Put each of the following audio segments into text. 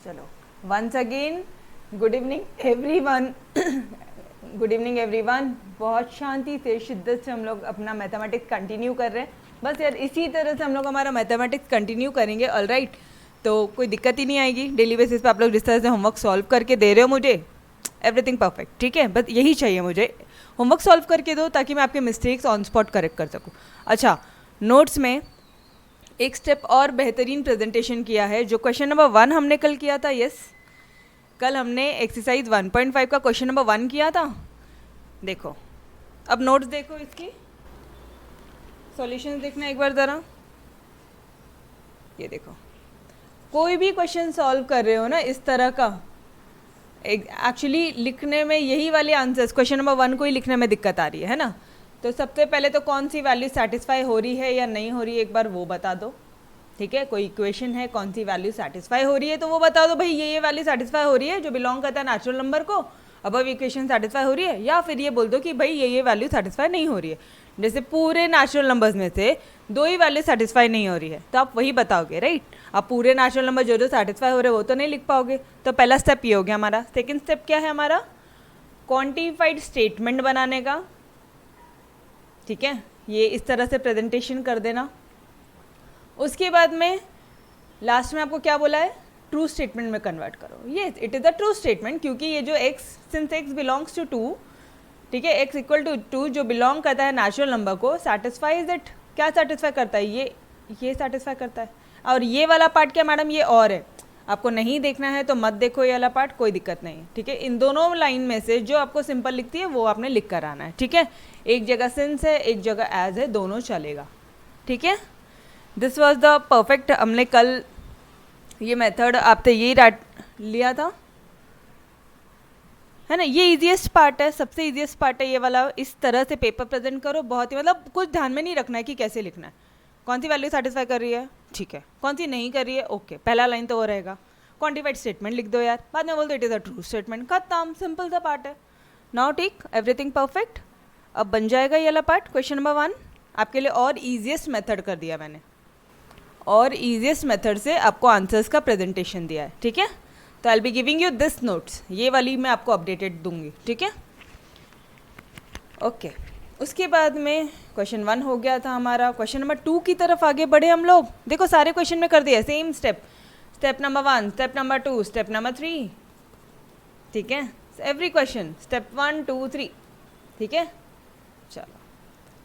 चलो once again good evening everyone. Good evening everyone. बहुत शांति से शिद्दत से हम लोग अपना मैथमेटिक्स कंटिन्यू कर रहे हैं। बस यार इसी तरह से हम लोग हमारा मैथमेटिक्स कंटिन्यू करेंगे। ऑल राइट, तो कोई दिक्कत ही नहीं आएगी। डेली बेसिस पे आप लोग जिस तरह से होमवर्क सॉल्व करके दे रहे हो मुझे, एवरीथिंग परफेक्ट, ठीक है। बस यही चाहिए मुझे, होमवर्क सॉल्व करके दो ताकि मैं आपके मिस्टेक्स ऑन स्पॉट करेक्ट कर सकूँ। अच्छा, नोट्स में एक स्टेप और बेहतरीन प्रेजेंटेशन किया है। जो क्वेश्चन नंबर 1 हमने कल किया था, यस कल हमने एक्सरसाइज 1.5 का क्वेश्चन नंबर 1 किया था। देखो अब नोट्स देखो, इसकी सॉल्यूशंस देखना एक बार ज़रा। ये देखो, कोई भी क्वेश्चन सॉल्व कर रहे हो ना इस तरह का, एक्चुअली लिखने में यही वाले आंसर्स क्वेश्चन नंबर 1 को ही लिखने में दिक्कत आ रही है ना। तो सबसे पहले तो कौन सी वैल्यू सेटिस्फाई हो रही है या नहीं हो रही है एक बार वो बता दो, ठीक है। कोई इक्वेशन है, कौन सी वैल्यू सेटिस्फाई हो रही है तो वो बता दो भाई, ये वैल्यू सेटिस्फाई हो रही है जो बिलोंग करता है नेचुरल नंबर को, अबव इक्वेशन सेटिस्फाई हो रही है। या फिर ये बोल दो कि भाई ये वैल्यू सेटिस्फाई नहीं हो रही है। जैसे पूरे नेचुरल नंबर्स में से 2 ही वैल्यू सेटिस्फाई नहीं हो रही है तो आप वही बताओगे, राइट। आप पूरे नेचुरल नंबर जो जो सेटिस्फाई हो रहे हैं वो तो नहीं लिख पाओगे। तो पहला स्टेप ये हो गया हमारा। सेकेंड स्टेप क्या है हमारा, क्वान्टिफाइड स्टेटमेंट बनाने का, ठीक है। ये इस तरह से प्रेजेंटेशन कर देना। उसके बाद में लास्ट में आपको क्या बोला है, ट्रू स्टेटमेंट में कन्वर्ट करो। ये it is a true statement, क्योंकि ये जो x since x belongs to 2, ठीक है, x इक्वल टू 2 जो बिलोंग करता है नेचुरल नंबर को, सेटिस्फाइज इट। क्या सेटिस्फाई करता है, ये सेटिस्फाई करता है। और ये वाला पार्ट क्या मैडम, ये और है, आपको नहीं देखना है तो मत देखो ये वाला पार्ट, कोई दिक्कत नहीं है, ठीक है। इन दोनों लाइन में से जो आपको सिंपल लिखती है वो आपने लिख कर आना है, ठीक है। एक जगह सिंस है, एक जगह एज है, दोनों चलेगा, ठीक है। This was the perfect. हमने कल ये मेथड आपसे यही लिया था, है ना। ये इजीएस्ट पार्ट है, सबसे इजीएस्ट पार्ट है ये वाला। इस तरह से पेपर प्रेजेंट करो, बहुत ही मतलब कुछ ध्यान में नहीं रखना है कि कैसे लिखना है, कौन सी वैल्यू सेटिस्फाई कर रही है, ठीक है, कौन सी नहीं कर रही है, ओके। पहला लाइन तो वो रहेगा। क्वान्टिफाइड स्टेटमेंट लिख दो यार, बाद में बोल दो it is a true statement, खत्म, सिंपल सा पार्ट है। नाउ ठीक, एवरीथिंग परफेक्ट। अब बन जाएगा ये वाला पार्ट, क्वेश्चन नंबर 1 आपके लिए और ईजिएस्ट मेथड कर दिया मैंने, और ईजिएस्ट मेथड से आपको आंसर्स का प्रेजेंटेशन दिया है, ठीक है। तो I will be giving you this notes, ये वाली मैं आपको अपडेटेड दूंगी, ठीक है, ओके। उसके बाद में क्वेश्चन 1 हो गया था हमारा। क्वेश्चन नंबर 2 की तरफ आगे बढ़े हम लोग। देखो सारे क्वेश्चन में कर दिया same step, step number 1, step number 2, step number 3, ठीक है। एवरी क्वेश्चन स्टेप 1 2 3, ठीक है। चलो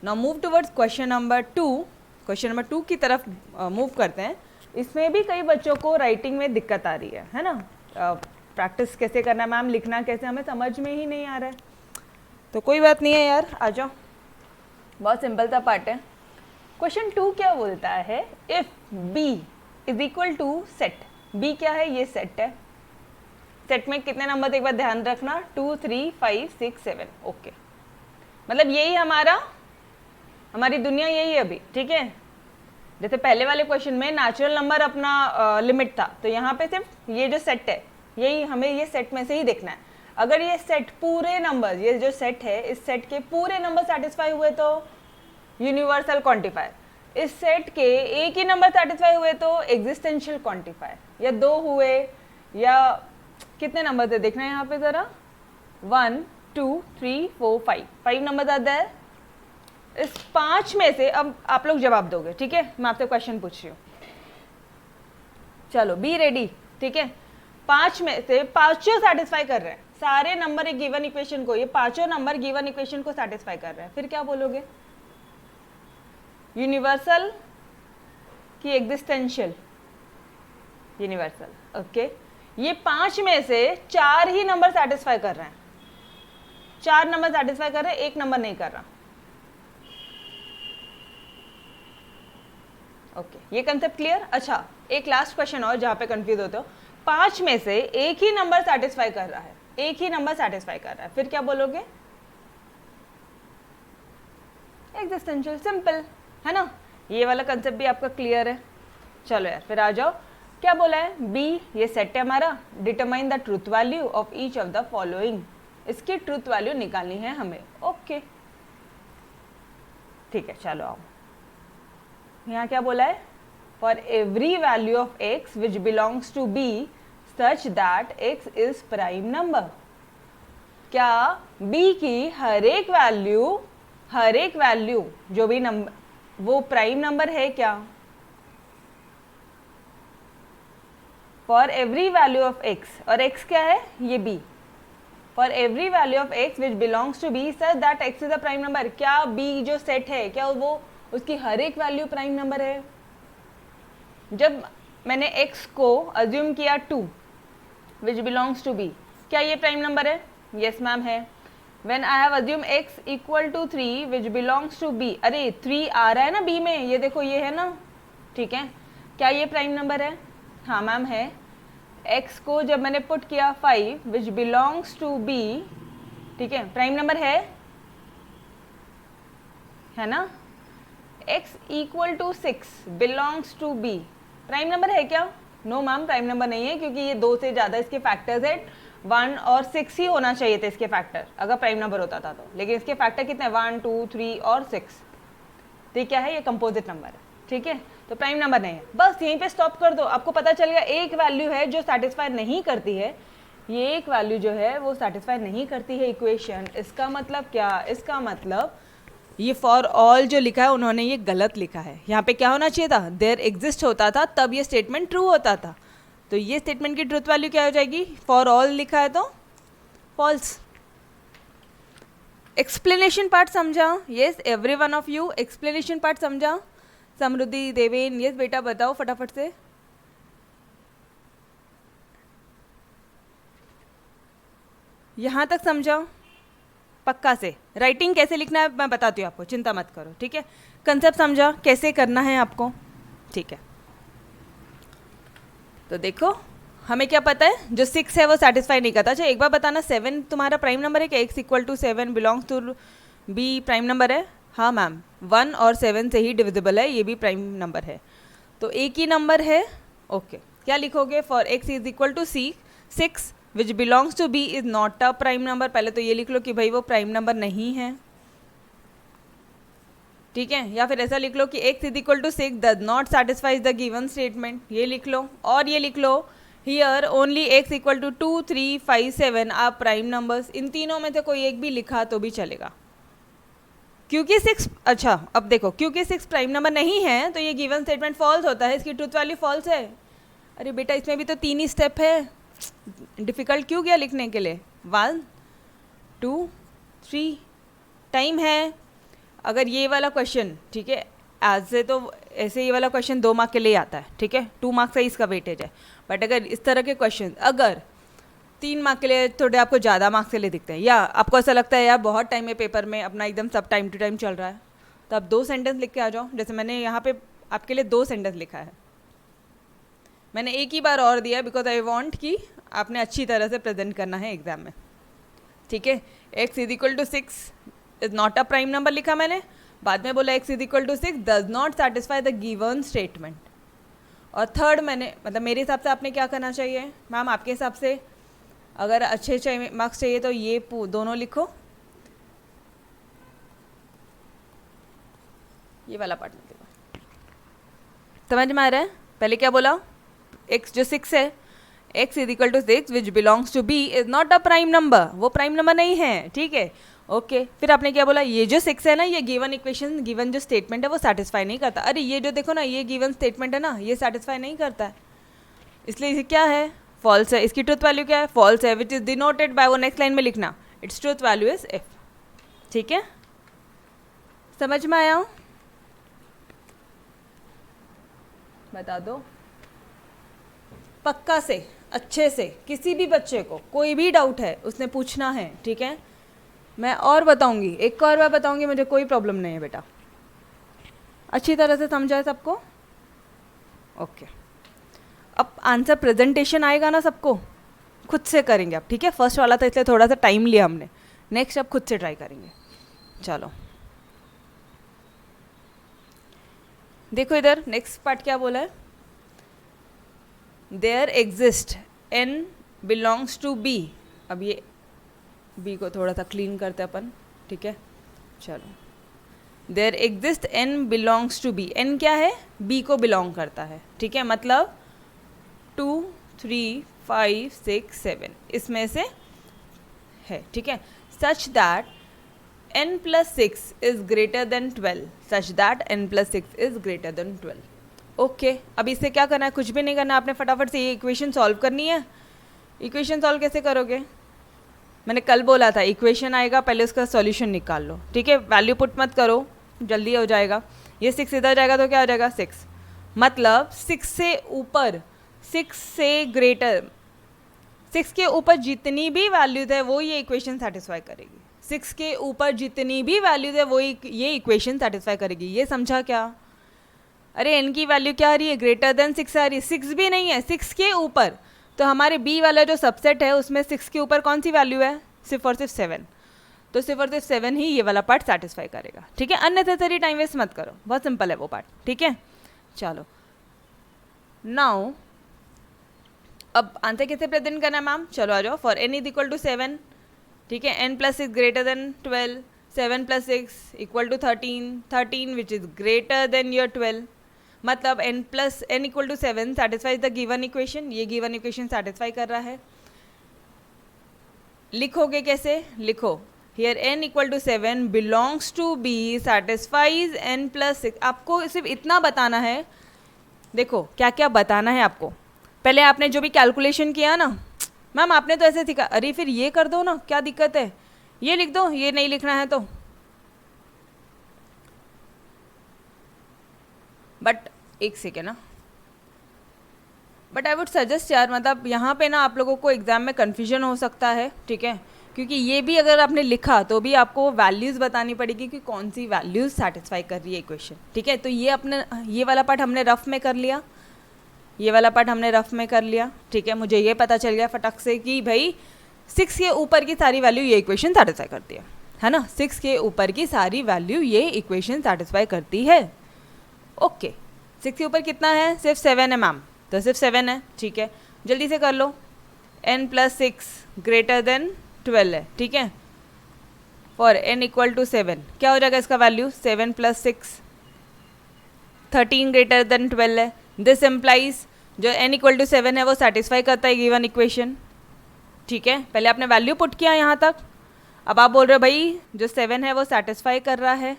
now move towards question number 2। Question number 2 की तरफ मूव करते हैं। इसमें भी कई बच्चों को राइटिंग में दिक्कत आ रही है ना। प्रैक्टिस कैसे करना है मैम, लिखना कैसे, हमें समझ में ही नहीं आ रहा है। तो कोई बात नहीं है यार, आ जाओ, बहुत सिंपल सा पार्ट है। क्वेश्चन 2 क्या बोलता है, if b is equal to set. b क्या है, ये सेट है। सेट में कितने नंबर, एक बार ध्यान रखना, 2 3 5 6 7, ओके। मतलब यही हमारी दुनिया यही है अभी, ठीक है। जैसे पहले वाले क्वेश्चन में नेचुरल नंबर अपना लिमिट था, तो यहाँ पे सिर्फ ये जो सेट है, यही हमें ये सेट में से ही देखना है। अगर ये सेट पूरे नंबर, ये जो सेट है इस सेट के पूरे नंबर सेटिस्फाई हुए तो यूनिवर्सल क्वांटिफायर, इस सेट के एक ही नंबर सेटिस्फाई हुए तो एग्जिस्टेंशियल क्वांटिफायर, या 2 हुए या कितने नंबर थे देखना है यहाँ पे ज़रा, 1 2 3 4 5 नंबर ज़्यादा है। इस 5 में से अब आप लोग जवाब दोगे, ठीक है। मैं आपसे क्वेश्चन पूछ रही हूँ, चलो बी रेडी, ठीक है। 5 में से 5 सेटिस्फाई कर रहे हैं, सारे नंबर एक गिवन इक्वेशन को, ये 5 नंबर गिवन इक्वेशन को सेटिस्फाई कर रहे हैं, फिर क्या बोलोगे, यूनिवर्सल कि एग्जिस्टेंशियल, यूनिवर्सल, ओके। ये 5 में से 4 ही नंबर सेटिस्फाई कर रहे हैं, 4 नंबर सेटिस्फाई कर रहे हैं, 1 नंबर नहीं कर रहा, ओके। ये कंसेप्ट क्लियर। अच्छा, एक लास्ट क्वेश्चन और जहां पे कंफ्यूज होते हो, 5 में से एक ही नंबर सेटिस्फाई कर रहा है, एक ही नंबर सेटिस्फाई कर रहा है, फिर क्या बोलोगे, एग्जिस्टेंशियल, सिंपल है ना। ये वाला कंसेप्ट भी आपका क्लियर है। चलो यार फिर आ जाओ, क्या बोला है, बी ये सेट है हमारा, determine the truth value of each of the following, इसकी ट्रूथ वैल्यू निकालनी है हमें, ओके, ठीक है। चलो आओ, यहाँ क्या बोला है, for every value of x which belongs to b such that x is prime number. क्या b की हर एक वैल्यू जो भी नंबर वो प्राइम नंबर है क्या? For every value of x, और x क्या है? ये b। For every value of x which belongs to b such that x is a prime number. क्या b जो सेट है क्या वो उसकी हर एक वैल्यू प्राइम नंबर है? जब मैंने x को अज्यूम किया 2 विच बिलोंग्स टू b, क्या ये प्राइम नंबर है? यस मैम है। When I have assume x equal to 3 which belongs to b, अरे 3 आ रहा है ना b में, ये देखो ये है ना, ठीक है, क्या ये प्राइम नंबर है? हाँ मैम है। x को जब मैंने पुट किया 5 विच बिलोंग्स टू b, ठीक है, प्राइम नंबर है ना। x equal to 6 belongs to b, prime number है क्या? नो मैम प्राइम नंबर नहीं है, क्योंकि ये 2 से ज़्यादा इसके फैक्टर्स है। 1 और 6 ही होना चाहिए थे इसके फैक्टर अगर प्राइम नंबर होता था तो, लेकिन इसके फैक्टर कितने? 1 2 3 और 6। तो ये क्या है? ये कंपोजिट नंबर है, ठीक है, तो प्राइम नंबर नहीं है। बस यहीं पे स्टॉप कर दो, आपको पता चल गया एक वैल्यू है जो सेटिस्फाई नहीं करती है, ये एक वैल्यू जो है वो सेटिस्फाई नहीं करती है इक्वेशन। इसका मतलब क्या? इसका मतलब ये फॉर ऑल जो लिखा है उन्होंने ये गलत लिखा है। यहाँ पे क्या होना चाहिए था? देयर एग्जिस्ट होता था, तब ये स्टेटमेंट ट्रू होता था। तो ये स्टेटमेंट की ट्रुथ वैल्यू क्या हो जाएगी? फॉर ऑल लिखा है तो फॉल्स। एक्सप्लेनेशन पार्ट समझा? Yes every one of you explanation part समझा? समृद्धि, देवेन, यस बेटा बताओ फटाफट से। यहाँ तक समझा पक्का से? राइटिंग कैसे लिखना है मैं बताती हूँ आपको, चिंता मत करो, ठीक है। कंसेप्ट समझा कैसे करना है आपको, ठीक है। तो देखो हमें क्या पता है, जो 6 है वो सेटिस्फाई नहीं करता। अच्छा एक बार बताना, 7 तुम्हारा प्राइम नंबर है क्या? x equal to 7 belongs to b prime number है? हाँ मैम, 1 और 7 से ही डिविजिबल है, ये भी प्राइम नंबर है, तो एक ही नंबर है। ओके क्या लिखोगे? For x is equal to 6 which belongs to b is not a prime number. पहले तो ये लिख लो कि भाई वो प्राइम नंबर नहीं है, ठीक है, या फिर ऐसा लिख लो कि x is equal to 6 does not satisfies the given statement, ये लिख लो। और ये लिख लो here only x equal to 2 3 5 7 are prime numbers. इन तीनों में से कोई एक भी लिखा तो भी चलेगा, क्योंकि 6, अच्छा अब देखो, क्योंकि 6 प्राइम नंबर नहीं है तो ये गिवन स्टेटमेंट फॉल्स होता है, इसकी ट्रुथ वैल्यू फॉल्स है। अरे बेटा इसमें भी तो 3 ही स्टेप है, डिफ़िकल्ट क्यों गया लिखने के लिए? 1 2 3 टाइम है। अगर ये वाला क्वेश्चन, ठीक है, आज से तो ऐसे ये वाला क्वेश्चन 2 मार्क के लिए आता है, ठीक है, 2 मार्क्स का इसका वेटेज है। बट अगर इस तरह के क्वेश्चन अगर 3 मार्क के लिए थोड़े आपको ज़्यादा मार्क्स के लिए दिखते हैं, या आपको ऐसा लगता है यार बहुत टाइम है पेपर में अपना एकदम सब टाइम टू टाइम चल रहा है, तो आप 2 सेंटेंस लिख के आ जाओ। जैसे मैंने यहाँ पे आपके लिए 2 सेंटेंस लिखा है, मैंने एक ही बार और दिया बिकॉज आई वॉन्ट कि आपने अच्छी तरह से प्रेजेंट करना है एग्जाम में, ठीक है। x is equal to 6 is not a prime number लिखा मैंने, बाद में बोला x is equal to 6 does not satisfy the given statement. और थर्ड मैंने, मतलब मेरे हिसाब से आपने क्या करना चाहिए मैम, आपके हिसाब से अगर अच्छे मार्क्स चाहिए तो ये दोनों लिखो, ये वाला पार्ट में लिखो। समझ में आ रहा है? पहले क्या बोला? x जो 6 है, x is equal to 6 which belongs to b is not a prime number, वो प्राइम नंबर नहीं है, ठीक है, ओके। फिर आपने क्या बोला? ये जो 6 है ना, ये गिवन इक्वेशन, गिवन जो स्टेटमेंट है वो सेटिस्फाई नहीं करता। अरे ये जो देखो ना, ये गिवन स्टेटमेंट है ना, ये सेटिस्फाई नहीं करता है, इसलिए इसे क्या है? फॉल्स है। इसकी ट्रुथ वैल्यू क्या है? फॉल्स है, विच इज डिनोटेड बाय, वो नेक्स्ट लाइन में लिखना, it's truth value is f, ठीक है। समझ में आया? बता दो पक्का से, अच्छे से, किसी भी बच्चे को कोई भी डाउट है उसने पूछना है, ठीक है। मैं और बताऊंगी, एक और बार बताऊंगी, मुझे कोई प्रॉब्लम नहीं है बेटा। अच्छी तरह से समझा है सबको? ओके। अब आंसर प्रेजेंटेशन आएगा ना सबको, खुद से करेंगे अब, ठीक है। फर्स्ट वाला था इसलिए थोड़ा सा टाइम लिया हमने, नेक्स्ट अब खुद से ट्राई करेंगे। चलो देखो इधर नेक्स्ट पार्ट क्या बोला है, there exist n belongs to b। अब ये b को थोड़ा सा क्लीन करते अपन, ठीक है। चलो there exist n belongs to b, n क्या है? b को बिलोंग करता है, ठीक है। मतलब 2 3 5 6 7 इसमें से है, ठीक है। Such that n plus 6 is greater than 12, such that n plus 6 is greater than 12। Okay, अब इसे क्या करना है, कुछ भी नहीं करना, आपने फटाफट से ये इक्वेशन सॉल्व करनी है। इक्वेशन सॉल्व कैसे करोगे, मैंने कल बोला था इक्वेशन आएगा पहले उसका सॉल्यूशन निकाल लो, ठीक है। वैल्यू पुट मत करो, जल्दी हो जाएगा। ये 6 इधर जाएगा तो क्या हो जाएगा 6, मतलब 6 से ऊपर, 6 से ग्रेटर, 6 के ऊपर जितनी भी वैल्यूज है वो ये इक्वेशन सेटिस्फाई करेगी। 6 के ऊपर जितनी भी वैल्यूज है वो ये इक्वेशन सेटिस्फाई करेगी। ये समझा क्या? अरे n की वैल्यू क्या आ रही है, ग्रेटर देन 6 आ रही है, 6 भी नहीं है, 6 के ऊपर। तो हमारे b वाला जो सबसेट है उसमें 6 के ऊपर कौन सी वैल्यू है, सिर्फ और सिर्फ 7। तो सिर्फ और सिर्फ 7 ही ये वाला पार्ट सेटिस्फाई करेगा, ठीक है। अननेसेसरी टाइम वेस्ट मत करो, बहुत सिंपल है वो पार्ट, ठीक है। चलो नाउ अब आंसर कैसे प्रेजेंट करना है मैम, चलो आ जाओ। For n is equal to 7, ठीक है, n plus 6 greater than 12, 7 plus 6 equal to 13, 13 which is greater than your 12, मतलब n equal to 7 satisfies the given equation. ये गिवन इक्वेशन सेटिस्फाई कर रहा है। लिखोगे कैसे, लिखो here n equal to 7 belongs to b satisfies n plus 6। आपको सिर्फ इतना बताना है, देखो क्या क्या बताना है आपको। पहले आपने जो भी कैलकुलेशन किया ना, मैम आपने तो ऐसे सीखा, अरे फिर ये कर दो ना, क्या दिक्कत है, ये लिख दो, ये नहीं लिखना है तो। बट एक सेकेंड ना, बट आई वुड सजेस्ट यार, मतलब यहाँ पे ना आप लोगों को एग्जाम में कन्फ्यूजन हो सकता है, ठीक है, क्योंकि ये भी अगर आपने लिखा तो भी आपको वैल्यूज़ बतानी पड़ेगी कि कौन सी वैल्यूज़ सेटिस्फाई कर रही है इक्वेशन, ठीक है। तो ये अपने ये वाला पार्ट हमने रफ में कर लिया, ये वाला पार्ट हमने रफ में कर लिया, ठीक है। मुझे ये पता चल गया फटक से कि भाई 6 के ऊपर की सारी वैल्यू ये इक्वेशन सेटिस्फाई करती है ना, 6 के ऊपर की सारी वैल्यू ये इक्वेशन सेटिस्फाई करती है। ओके, 6 के ऊपर कितना है, सिर्फ 7 है मैम, तो सिर्फ 7 है, ठीक है। जल्दी से कर लो, n प्लस 6 ग्रेटर देन 12 है, ठीक है। फॉर n इक्वल टू 7 क्या हो जाएगा इसका वैल्यू, 7 प्लस 6 13 ग्रेटर देन 12 है। दिस एम्प्लाइज जो n इक्वल टू 7 है वो सेटिस्फाई करता है गिवन इक्वेशन, ठीक है। पहले आपने वैल्यू पुट किया यहाँ तक, अब आप बोल रहे हो भाई जो 7 है वो सेटिस्फाई कर रहा है।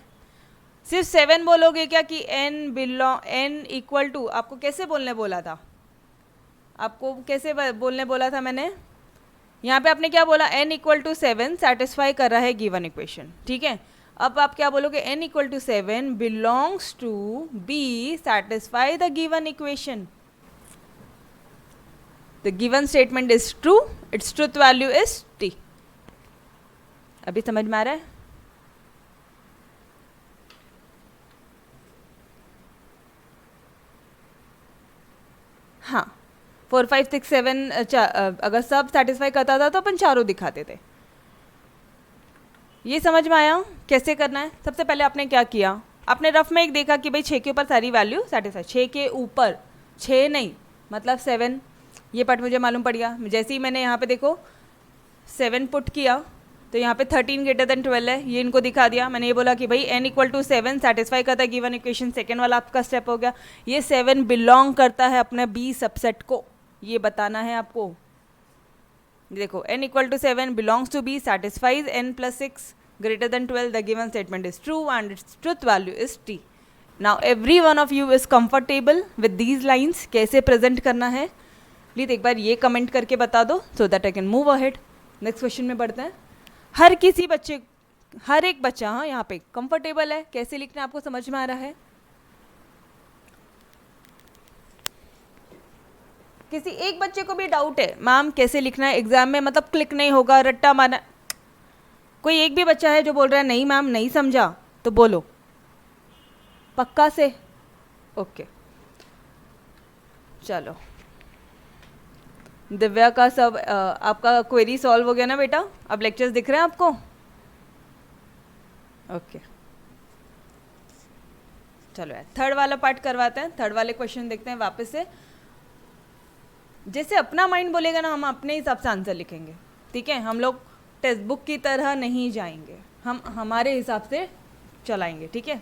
सिर्फ 7 बोलोगे क्या कि n इक्वल टू, आपको कैसे बोलने बोला था, आपको कैसे बोलने बोला था मैंने, यहाँ पे आपने क्या बोला, n इक्वल टू 7 सेटिस्फाई कर रहा है गिवन इक्वेशन, ठीक है। अब आप क्या बोलोगे, n equal to 7 belongs to b satisfy the given equation, the given statement is true, its truth value is t। अभी समझ में आ रहा है? हाँ, 4 5 6 7 अगर सब सेटिस्फाई करता था तो अपन चारों दिखाते थे। ये समझ में आया कैसे करना है? सबसे पहले आपने क्या किया, आपने रफ में एक देखा कि भाई 6 के ऊपर सारी वैल्यू सेटिस्फाई, 6 के ऊपर, 6 नहीं मतलब 7, ये पार्ट मुझे मालूम पड़ गया। जैसे ही मैंने यहाँ पे देखो 7 पुट किया तो यहाँ पे 13 ग्रेटर देन 12 है, ये इनको दिखा दिया। मैंने ये बोला कि भाई n इक्वल टू 7 सेटिस्फाई करता है गिवन इक्वेशन, सेकेंड वाला आपका स्टेप हो गया। ये 7 बिलोंग करता है अपने b सबसेट को, ये बताना है आपको। देखो n equal to 7 belongs to b satisfies n plus 6 greater than 12, the given statement is true and its truth value is t। Now every one of you is comfortable with these lines, कैसे present करना है please एक बार ये comment करके बता दो so that I can move ahead। Next question में बढ़ते हैं। हर किसी बच्चे, हर एक बच्चा हाँ यहाँ पे कंफर्टेबल है, कैसे लिखना है आपको समझ में आ रहा है? किसी एक बच्चे को भी डाउट है मैम कैसे लिखना है एग्जाम में, मतलब क्लिक नहीं होगा, रट्टा मारना, कोई एक भी बच्चा है जो बोल रहा है नहीं मैम नहीं समझा, तो बोलो पक्का से। ओके चलो, दिव्या का सब आपका क्वेरी सॉल्व हो गया ना बेटा, अब लेक्चर्स दिख रहे हैं आपको? ओके चलो यार, थर्ड वाला पार्ट करवाते हैं, थर्ड वाले क्वेश्चन देखते हैं वापस से। जैसे अपना माइंड बोलेगा ना हम अपने हिसाब से आंसर लिखेंगे, ठीक है। हम लोग टेक्स्ट बुक की तरह नहीं जाएंगे, हम हमारे हिसाब से चलाएंगे, ठीक है।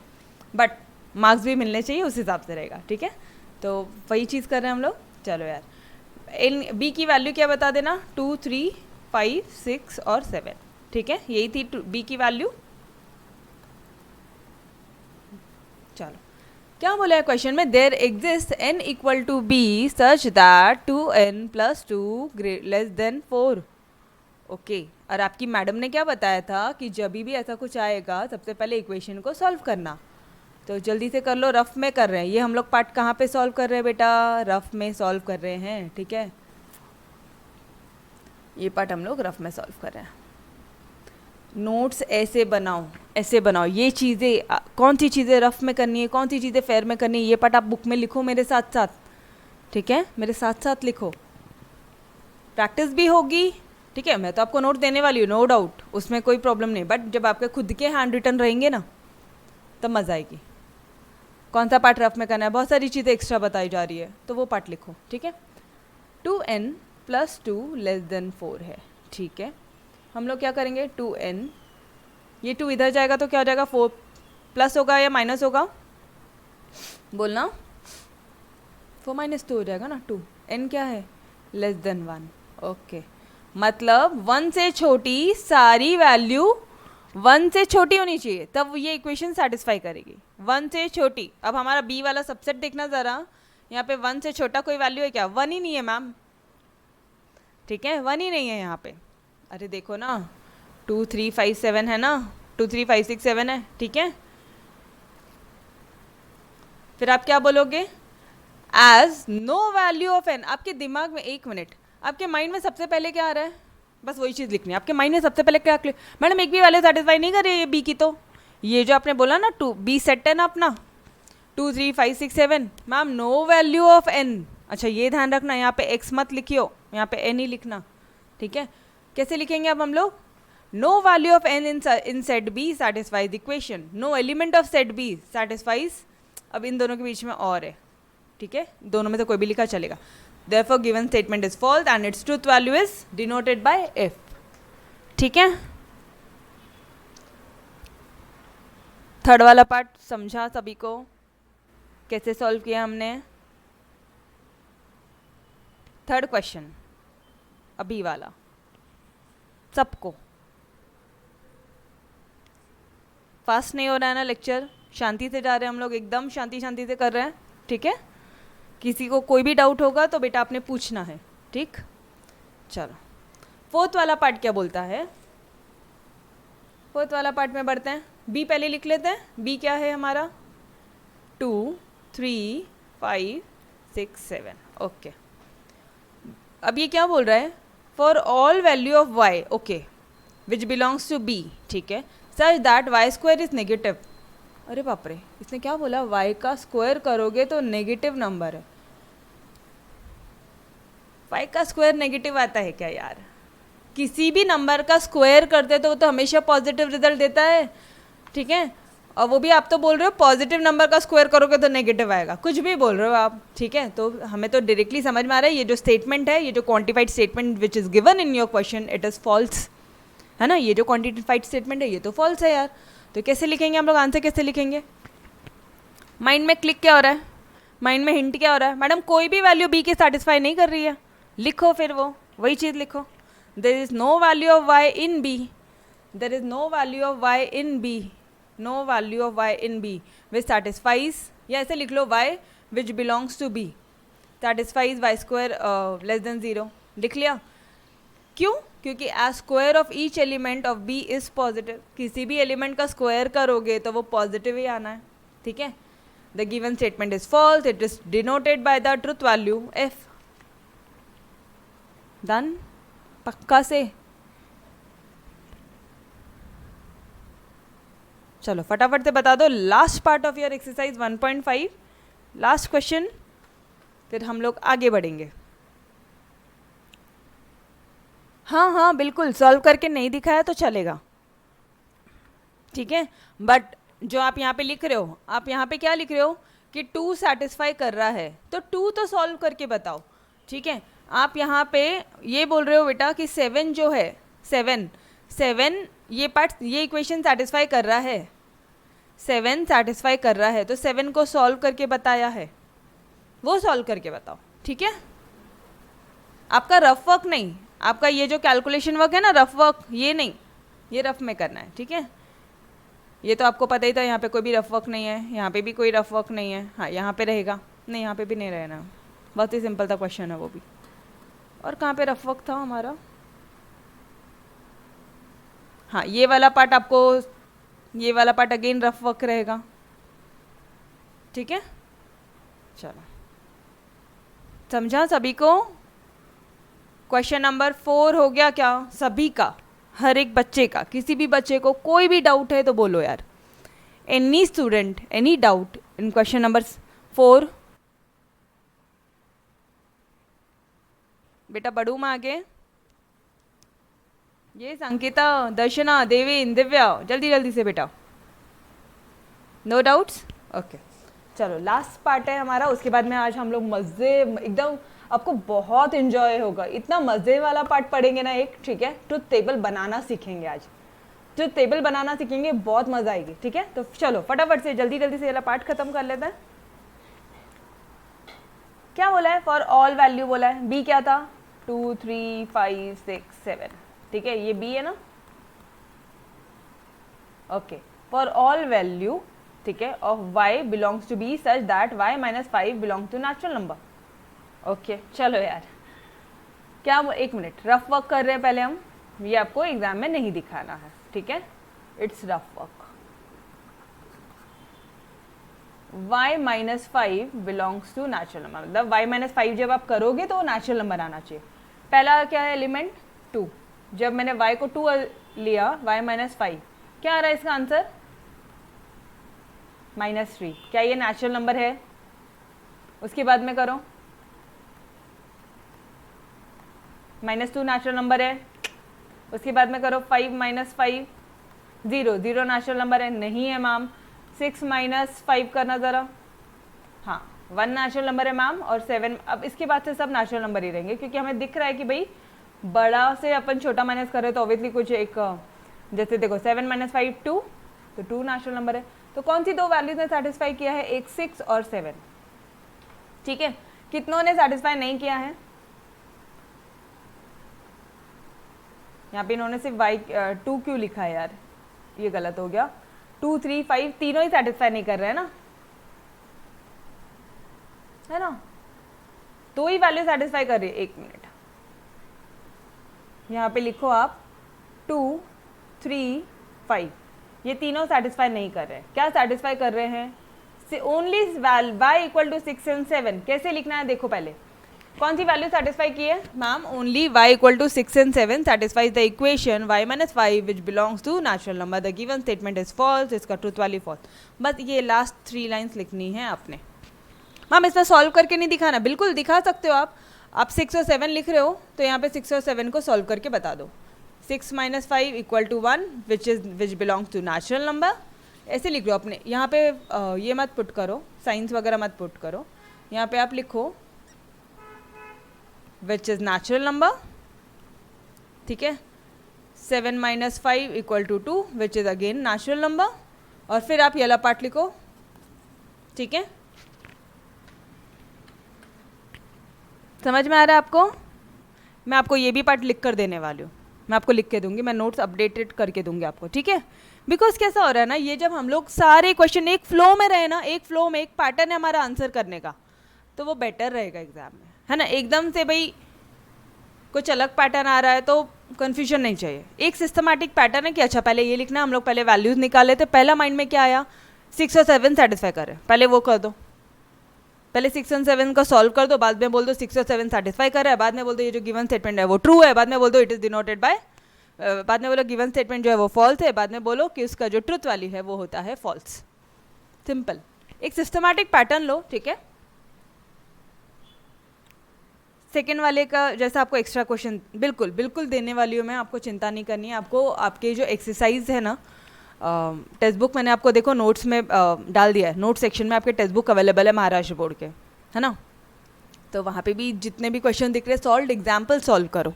बट मार्क्स भी मिलने चाहिए उस हिसाब से रहेगा, ठीक है। तो वही चीज़ कर रहे हैं हम लोग। चलो यार, इन बी की वैल्यू क्या बता देना, 2, 3, 5, 6 और 7, ठीक है, यही थी बी की वैल्यू। चलो क्या बोला है क्वेश्चन में, there exist n equal to B such that 2n + 2 less than 4। Okay, और आपकी मैडम ने क्या बताया था कि जब भी ऐसा कुछ आएगा सबसे पहले इक्वेशन को सॉल्व करना। तो जल्दी से कर लो, रफ में कर रहे हैं ये हम लोग पार्ट, कहाँ पे सॉल्व कर रहे हैं बेटा, रफ में सॉल्व कर रहे हैं, ठीक है, ये पार्ट हम लोग रफ में सॉल्व कर रहे हैं। नोट्स ऐसे बनाओ, ऐसे बनाओ, ये चीज़ें कौन सी चीज़ें रफ में करनी है, कौन सी चीज़ें फेयर में करनी है, ये पार्ट आप बुक में लिखो मेरे साथ साथ, ठीक है, मेरे साथ साथ लिखो, प्रैक्टिस भी होगी, ठीक है। मैं तो आपको नोट देने वाली हूँ, नो डाउट, उसमें कोई प्रॉब्लम नहीं, बट जब आपके खुद के हैंड रिटन रहेंगे ना तब मज़ा आएगी। कौन सा पार्ट रफ में करना है, बहुत सारी चीज़ें एक्स्ट्रा बताई जा रही है, तो वो पार्ट लिखो, ठीक है। 2n + 2 लेस देन 4 है, ठीक है। हम लोग क्या करेंगे, 2n, ये 2 इधर जाएगा तो क्या हो जाएगा, 4 प्लस होगा या माइनस होगा, बोलना, 4 - 2 हो जाएगा ना, 2, n क्या है, लेस देन 1, ओके, मतलब 1 से छोटी सारी वैल्यू 1 से छोटी होनी चाहिए, तब ये इक्वेशन सेटिस्फाई करेगी, 1 से छोटी। अब हमारा बी वाला सबसेट देखना ज़रा, यहाँ पे 1 से छोटा कोई वैल्यू है क्या, 1 ही नहीं है मैम, ठीक है, 1 ही नहीं है यहाँ पे, अरे देखो ना, 2, 3, 5, 7 है ना, 2, 3, 5, 6, 7 है, ठीक है। फिर आप क्या बोलोगे, as no value of n, आपके दिमाग में, एक मिनट, आपके माइंड में सबसे पहले क्या आ रहा है, बस वही चीज़ लिखनी है, आपके माइंड में सबसे पहले क्या, मैडम एक भी वैल्यू सेटिस्फाई नहीं कर रही है बी की, तो ये जो आपने बोला ना 2, बी सेट है ना अपना, 2, 3, 5, 6, 7, ma'am no value of n, अच्छा ये ध्यान रखना, यहाँ पे x मत लिखियो, यहाँ पे n ही लिखना, ठीक है। कैसे लिखेंगे अब हम लोग, no value of n in set B satisfies equation, no element of set B satisfies, अब इन दोनों के बीच में और है, ठीक है, दोनों में से कोई भी लिखा चलेगा। Therefore given statement is false and its truth value is denoted by f, ठीक है। थर्ड वाला पार्ट समझा सभी को, कैसे सॉल्व किया हमने। थर्ड क्वेश्चन अभी वाला सबको, फास्ट नहीं हो रहा है ना लेक्चर, शांति से जा रहे हैं हम लोग, एकदम शांति शांति से कर रहे हैं, ठीक है। किसी को कोई भी डाउट होगा तो बेटा आपने पूछना है, ठीक। चलो फोर्थ वाला पार्ट क्या बोलता है, फोर्थ वाला पार्ट में बढ़ते हैं, बी पहले लिख लेते हैं, बी क्या है हमारा, 2, 3, 5, 6, 7, ओके। अब ये क्या बोल रहा है, for all value of y, okay, which belongs to b, ठीक है, such that y² is negative, अरे बाप रे, इसने क्या बोला, y का स्क्वायर करोगे तो नेगेटिव नंबर है, y का स्क्वायर नेगेटिव आता है क्या यार, किसी भी नंबर का स्क्वायर करते तो वो तो हमेशा पॉजिटिव रिजल्ट देता है, ठीक है, और वो भी आप तो बोल रहे हो पॉजिटिव नंबर का स्क्वायर करोगे तो नेगेटिव आएगा, कुछ भी बोल रहे हो आप, ठीक है। तो हमें तो डायरेक्टली समझ में आ रहा है ये जो स्टेटमेंट है, ये जो quantified statement which is given in your question, it is false, है ना, ये जो क्वांटिफाइड स्टेटमेंट है ये तो फॉल्स है यार। तो कैसे लिखेंगे हम लोग, आंसर कैसे लिखेंगे, माइंड में क्लिक क्या हो रहा है, माइंड में हिंट क्या हो रहा है, मैडम कोई भी वैल्यू बी के सेटिस्फाई नहीं कर रही है, लिखो फिर वो वही चीज़ लिखो, there is no value of y in B, there is no value of y in B, no value of y in B which satisfies, या ऐसे लिख लो y which belongs to B satisfies y² less than 0, लिख लिया। क्यों, क्योंकि as square of each element of B is positive, किसी भी एलिमेंट का स्क्वायर करोगे तो वो पॉजिटिव ही आना है, ठीक है। The given statement is false, it is denoted by the truth value f, done, पक्का से। चलो फटाफट से बता दो, last part of your exercise 1.5, last question, फिर हम लोग आगे बढ़ेंगे। हाँ हाँ बिल्कुल, सॉल्व करके नहीं दिखाया तो चलेगा, ठीक है, बट जो आप यहाँ पे लिख रहे हो, आप यहाँ पे क्या लिख रहे हो कि 2 सेटिस्फाई कर रहा है, तो 2 तो सॉल्व करके बताओ, ठीक है। आप यहाँ पे ये बोल रहे हो बेटा कि 7 जो है, 7 ये पार्ट, ये इक्वेशन सेटिस्फाई कर रहा है, 7 सेटिस्फाई कर रहा है, तो 7 को सॉल्व करके बताया है, वो सॉल्व करके बताओ, ठीक है। आपका रफ वर्क नहीं, आपका ये जो कैलकुलेशन वर्क है ना, रफ वर्क, ये नहीं, ये रफ में करना है, ठीक है। ये तो आपको पता ही था, यहाँ पे कोई भी रफ वर्क नहीं है, यहाँ पे भी कोई रफ वर्क नहीं है, हाँ यहाँ पे रहेगा, नहीं यहाँ पे भी नहीं रहना, बहुत ही सिंपल था क्वेश्चन है वो भी। और कहाँ पे रफ वर्क था हमारा, हाँ ये वाला पार्ट आपको, ये वाला पार्ट अगेन रफ वर्क रहेगा, ठीक है। चलो समझा सभी को। क्वेश्चन नंबर 4 हो गया क्या सभी का, हर एक बच्चे का, किसी भी बच्चे को कोई भी डाउट है तो बोलो यार। Any student any doubt in question number 4? बेटा बढ़ू मैं आगे, ये संकेता, दर्शना, देवेन, दिव्या, जल्दी जल्दी से बेटा। No doubts, okay. चलो लास्ट पार्ट है हमारा, उसके बाद में आज हम लोग मज़े एकदम, आपको बहुत इन्जॉय होगा, इतना मज़े वाला पार्ट पढ़ेंगे ना एक, ठीक है। ट्रुथ टेबल बनाना सीखेंगे आज, ट्रुथ टेबल बनाना सीखेंगे, बहुत मज़ा आएगी, ठीक है। तो चलो फटाफट से जल्दी जल्दी से वाला पार्ट खत्म कर लेते हैं। क्या बोला है, फॉर ऑल वैल्यू बोला है, बी क्या था, 2 3 5 6 7, ठीक है, ये बी है ना, ओके। फॉर ऑल वैल्यू, ठीक है, of y belongs to B such that y minus 5 belong to natural number, okay. चलो यार क्या, एक मिनट, रफ वर्क कर रहे हैं पहले हम, ये आपको एग्जाम में नहीं दिखाना है, ठीक है, it's rough work. y minus 5 belongs to natural number, मतलब y माइनस 5 जब आप करोगे तो नेचुरल नंबर आना चाहिए। पहला क्या है एलिमेंट 2, जब मैंने y को 2 लिया, y माइनस 5, क्या आ रहा है इसका आंसर, -3, क्या ये नेचुरल नंबर है। उसके बाद में करो, -2 नेचुरल नंबर है। उसके बाद में करो 5 माइनस 5, 0, 0 नेचुरल नंबर है, नहीं है मैम। 6 माइनस 5 करना ज़रा, हाँ 1 नेचुरल नंबर है मैम, और 7, अब इसके बाद से सब नेचुरल नंबर ही रहेंगे, क्योंकि हमें दिख रहा है कि भाई बड़ा से अपन छोटा माइनस कर रहे हैं, तो ऑब्वियसली कुछ एक, जैसे देखो 7 माइनस 5 2, तो 2 नेचुरल नंबर है। तो कौन सी दो वैल्यूज ने सेटिस्फाई किया है, एक 6 और 7, ठीक है। कितनों ने सेटिस्फाई नहीं किया है, यहाँ पे इन्होंने सिर्फ y 2 क्यों लिखा है यार, ये गलत हो गया। 2 3 5 तीनों ही सेटिस्फाई नहीं कर रहे हैं ना, है ना, तो ही वैल्यू सेटिस्फाई कर रही है। एक मिनट, यहाँ पे लिखो आप 2 3 5, ये तीनों सेटिस्फाई नहीं कर रहे हैं। क्या सेटिस्फाई कर रहे हैं, only y equal to 6 and 7। कैसे लिखना है, देखो पहले कौन सी वैल्यू सेटिस्फाई की है ma'am, only y equal to 6 and 7 satisfies the equation y minus 5 which belongs to natural number, the given statement is false, इसका ट्रुथ वैल्यू फॉल्स। बस ये लास्ट 3 लाइन्स लिखनी है आपने मैम, इसमें सॉल्व करके नहीं दिखाना, बिल्कुल दिखा सकते हो आप 6 और 7 लिख रहे हो तो यहाँ पे 6 और 7 को सॉल्व करके बता दो। 6 minus 5 equal to 1 which belongs to natural number, ऐसे लिख लो अपने। यहाँ पे ये मत पुट करो, साइंस वगैरह मत पुट करो, यहाँ पे आप लिखो विच इज़ नेचुरल नंबर, ठीक है। 7 minus 5 equal to 2 which is again natural number, और फिर आप ये वाला पार्ट लिखो, ठीक है। समझ में आ रहा है आपको, मैं आपको ये भी पार्ट लिख कर देने वाली हूँ, मैं आपको लिख के दूंगी, मैं नोट्स अपडेटेड करके दूंगी आपको, ठीक है। बिकॉज कैसा हो रहा है ना, ये जब हम लोग सारे क्वेश्चन एक फ्लो में रहे ना, एक फ्लो में, एक पैटर्न है हमारा आंसर करने का, तो वो बेटर रहेगा एग्जाम में, है ना। एकदम से भाई कुछ अलग पैटर्न आ रहा है तो कन्फ्यूजन नहीं चाहिए। एक सिस्टमैटिक पैटर्न है कि अच्छा पहले ये लिखना, हम लोग पहले वैल्यूज निकाले थे, पहला माइंड में क्या आया, 6 और 7 सेटिस्फाई कर रहे हैं, पहले वो कर दो, पहले 6 और 7 का सॉल्व कर दो, बाद में बोल दो 6 और 7 सेटिस्फाई कर रहा है, बाद में बोल दो ये जो गिवन स्टेटमेंट है वो ट्रू है, बाद में बोल दो इट इज डिनोटेड बाय, बाद में बोलो गिवन स्टेटमेंट जो है वो फॉल्स है, बाद में बोलो कि उसका जो ट्रुथ वैल्यू है वो होता है फॉल्स। सिंपल, एक सिस्टमैटिक पैटर्न लो, ठीक है। सेकेंड वाले का जैसा आपको एक्स्ट्रा क्वेश्चन बिल्कुल बिल्कुल देने वाली हूँ मैं, आपको चिंता नहीं करनी है। आपको आपके जो एक्सरसाइज है ना, टेक्स्ट बुक मैंने आपको देखो नोट्स में डाल दिया है, नोट सेक्शन में आपके टेक्स्ट बुक अवेलेबल है महाराष्ट्र बोर्ड के, है ना। तो वहाँ पे भी जितने भी क्वेश्चन दिख रहे हैं सॉल्व एग्जाम्पल सॉल्व करो,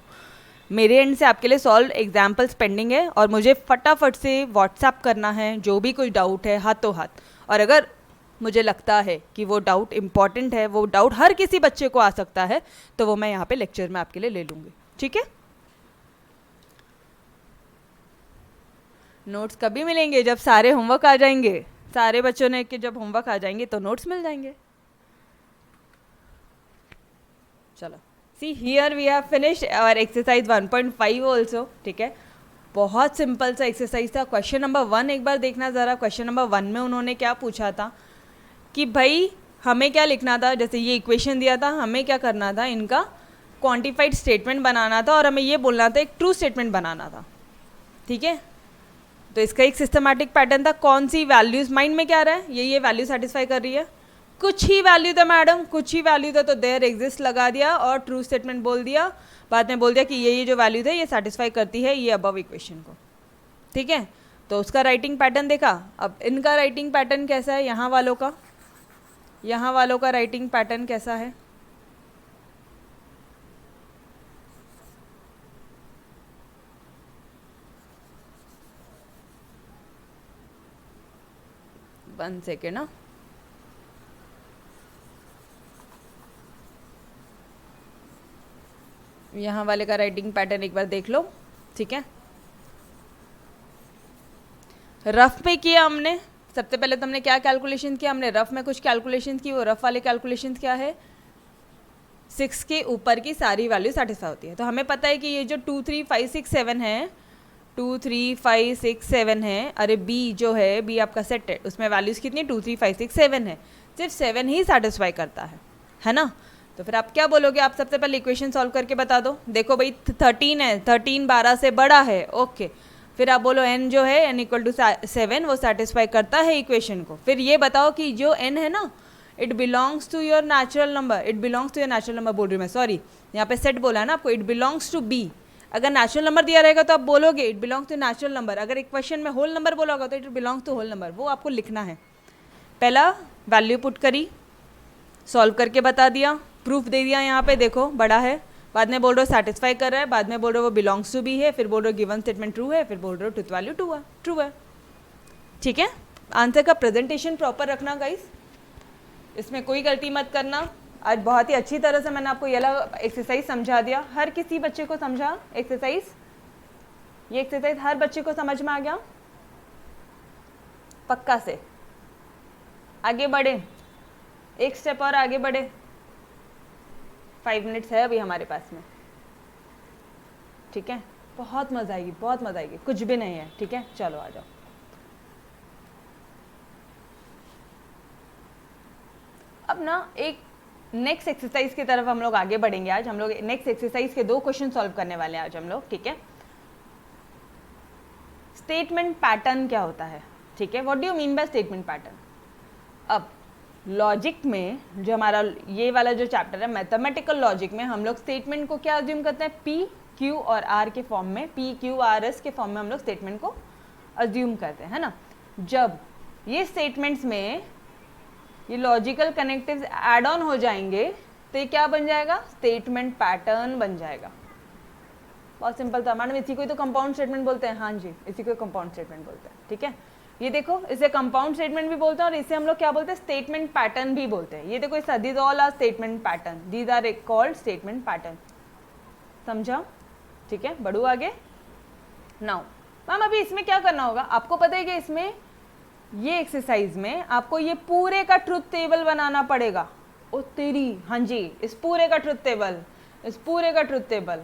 मेरे एंड से आपके लिए सॉल्व एग्जाम्पल्स पेंडिंग है, और मुझे फटाफट से व्हाट्सएप करना है जो भी कुछ डाउट है हाथों हाथ। और अगर मुझे लगता है कि वो डाउट इम्पॉर्टेंट है, वो डाउट हर किसी बच्चे को आ सकता है, तो वो मैं यहाँ पे लेक्चर में आपके लिए ले लूँगी, ठीक है। नोट्स कभी मिलेंगे? जब सारे होमवर्क आ जाएंगे, सारे बच्चों ने कि जब होमवर्क आ जाएंगे तो नोट्स मिल जाएंगे। चलो, see here we have finished our exercise 1.5 also, ठीक है। बहुत सिंपल सा एक्सरसाइज था। क्वेश्चन नंबर 1 एक बार देखना ज़रा। क्वेश्चन नंबर 1 में उन्होंने क्या पूछा था कि भाई हमें क्या लिखना था, जैसे ये इक्वेशन दिया था, हमें क्या करना था, इनका क्वांटिफाइड स्टेटमेंट बनाना था और हमें ये बोलना था एक ट्रू स्टेटमेंट बनाना था, ठीक है। तो इसका एक सिस्टमैटिक पैटर्न था। कौन सी वैल्यूज़ माइंड में क्या रहा है, ये वैल्यू सेटिस्फाई कर रही है, कुछ ही वैल्यू था मैडम, कुछ ही वैल्यू था तो देयर एग्जिस्ट लगा दिया और ट्रू स्टेटमेंट बोल दिया। बाद में बोल दिया कि ये जो वैल्यू थे ये सेटिस्फाई करती है ये अबव इक्वेशन को, ठीक है। तो उसका राइटिंग पैटर्न देखा। अब इनका राइटिंग पैटर्न कैसा है, यहाँ वालों का राइटिंग पैटर्न कैसा है, वन सेकेंड ना, यहाँ वाले का राइटिंग पैटर्न एक बार देख लो, ठीक है। रफ पे किया हमने, सबसे पहले तो हमने क्या कैलकुलेशन किया, हमने रफ में कुछ कैलकुलेशन की। वो रफ वाले कैलकुलेशन क्या है, 6 के ऊपर की सारी वैल्यू सेटिस्फाई होती है। तो हमें पता है कि ये जो 2 3 5 6 7 है, 2 3 5 6 7 है, अरे बी जो है, बी आपका सेट है, उसमें वैल्यूज़ कितनी 2 3 5 6 7 है, सिर्फ 7 ही सेटिस्फाई करता है ना। तो फिर आप क्या बोलोगे, आप सबसे पहले इक्वेशन सॉल्व करके बता दो। देखो भाई 13 है, 13 12 से बड़ा है, ओके। फिर आप बोलो n जो है n इक्वल टू 7 वो सेटिस्फाई करता है इक्वेशन को। फिर ये बताओ कि जो n है ना, it belongs to your natural number, it belongs to your natural number बोल रही हूँ मैं, सॉरी, यहाँ पे सेट बोला है ना आपको, इट बिलोंग्स टू बी। अगर नेचुरल नंबर दिया रहेगा तो आप बोलोगे it belongs to natural number. अगर एक क्वेश्चन में होल नंबर बोला होगा तो it belongs to whole number, वो आपको लिखना है। पहला वैल्यू पुट करी, सॉल्व करके बता दिया, प्रूफ दे दिया, यहाँ पे देखो बड़ा है, बाद में बोल रहे हो सेटिस्फाई कर रहा है, बाद में बोल रहे हो वो बिलोंग्स टू बी है, फिर बोल रहे हो गिवन स्टेटमेंट ट्रू है, फिर बोल रहे हो ट्रुथ वैल्यू ट्रू है, ठीक है। आंसर का प्रेजेंटेशन प्रॉपर रखना गाइस, इसमें कोई गलती मत करना। आज बहुत ही अच्छी तरह से मैंने आपको ये वाला एक्सरसाइज समझा दिया, हर किसी बच्चे को समझा एक्सरसाइज, ये एक्सरसाइज हर बच्चे को समझ में आ गया पक्का से। आगे बढ़े, एक स्टेप और आगे बढ़े, 5 मिनट्स है अभी हमारे पास में, ठीक है। बहुत मजा आएगी, बहुत मजा आएगी, कुछ भी नहीं है, ठीक है। चलो आ जाओ। अब ना एक नेक्स्ट एक्सरसाइज की तरफ हम लोग आगे बढ़ेंगे। आज हम लोग नेक्स्ट एक्सरसाइज के 2 क्वेश्चन सॉल्व करने वाले हैं आज हम लोग, ठीक है। स्टेटमेंट पैटर्न क्या होता है, ठीक है, what do you mean by statement pattern. अब लॉजिक में जो हमारा ये वाला जो चैप्टर है, मैथमेटिकल लॉजिक में, हम लोग स्टेटमेंट को क्या अज्यूम करते हैं, पी क्यू और आर के फॉर्म में, पी क्यू आर एस के फॉर्म में हम लोग स्टेटमेंट को अज्यूम करते हैं, है ना। जब ये स्टेटमेंट्स में ये लॉजिकल कनेक्टिव्स ऐड ऑन हो जाएंगे तो ये क्या बन जाएगा, स्टेटमेंट पैटर्न बन जाएगा। बहुत सिंपल था मैडम, इसी को ही तो कंपाउंड स्टेटमेंट बोलते हैं। हाँ जी, इसी को कंपाउंड स्टेटमेंट बोलते हैं, ठीक है। ये देखो, इसे कंपाउंड स्टेटमेंट भी बोलते हैं और इसे हम लोग क्या बोलते हैं, स्टेटमेंट पैटर्न भी बोलते हैं। ये देखो, these all are statement pattern, these are called statement pattern, समझा, ठीक है। बढ़ू आगे। नाउ मैम अभी इसमें क्या करना होगा, आपको पता है कि इसमें ये एक्सरसाइज में आपको ये पूरे का ट्रुथ टेबल बनाना पड़ेगा। ओ तेरी, हाँ जी, इस पूरे का ट्रुथ टेबल, इस पूरे का ट्रुथ टेबल